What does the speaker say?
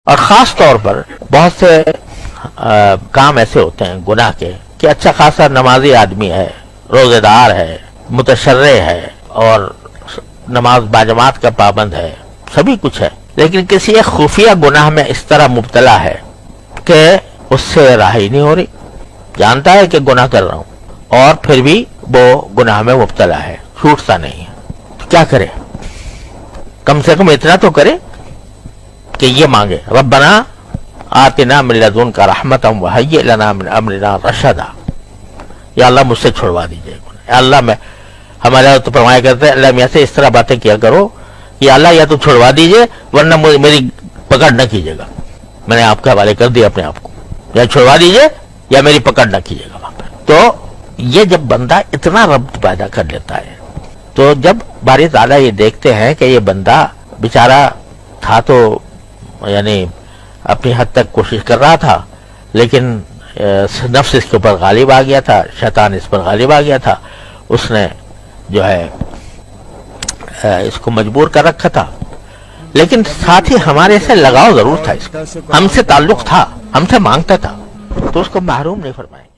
اور خاص طور پر بہت سے کام ایسے ہوتے ہیں گناہ کے کہ اچھا خاصا نمازی آدمی ہے، روزے دار ہے، متشرع ہے اور نماز باجماعت کا پابند ہے، سبھی کچھ ہے، لیکن کسی ایک خفیہ گناہ میں اس طرح مبتلا ہے کہ اس سے رہائی نہیں ہو رہی، جانتا ہے کہ گناہ کر رہا ہوں اور پھر بھی وہ گناہ میں مبتلا ہے، چھوٹتا نہیں ہے، تو کیا کرے؟ کم سے کم اتنا تو کرے کہ یہ مانگے ربنا آتنا من لدنک رحمتا وہیئ لنا من امرنا رشدا، یا اللہ مجھ سے چھڑوا دیجئے گناہ، یا اللہ میں ہمارے تو فرمایا کرتے ہیں اللہ میاں سے اس طرح باتیں کیا کرو کہ اللہ یا تو چھڑوا دیجئے ورنہ میری پکڑ نہ کیجیے گا، میں نے آپ کے حوالے کر دیا اپنے آپ کو، یا چھڑوا دیجئے یا میری پکڑ نہ کیجیے گا وہاں پر۔ تو یہ جب بندہ اتنا ربط پیدا کر لیتا ہے تو جب باری تعالیٰ یہ دیکھتے ہیں کہ یہ بندہ بیچارہ تھا تو یعنی اپنی حد تک کوشش کر رہا تھا لیکن نفس اس کے اوپر غالب آ گیا تھا، شیطان اس پر غالب آ گیا تھا، اس نے جو ہے اس کو مجبور کر رکھا تھا، لیکن ساتھ ہی ہمارے سے لگاؤ ضرور تھا، اس کا ہم سے تعلق تھا، ہم سے مانگتا تھا، تو اس کو محروم نہیں فرمائے۔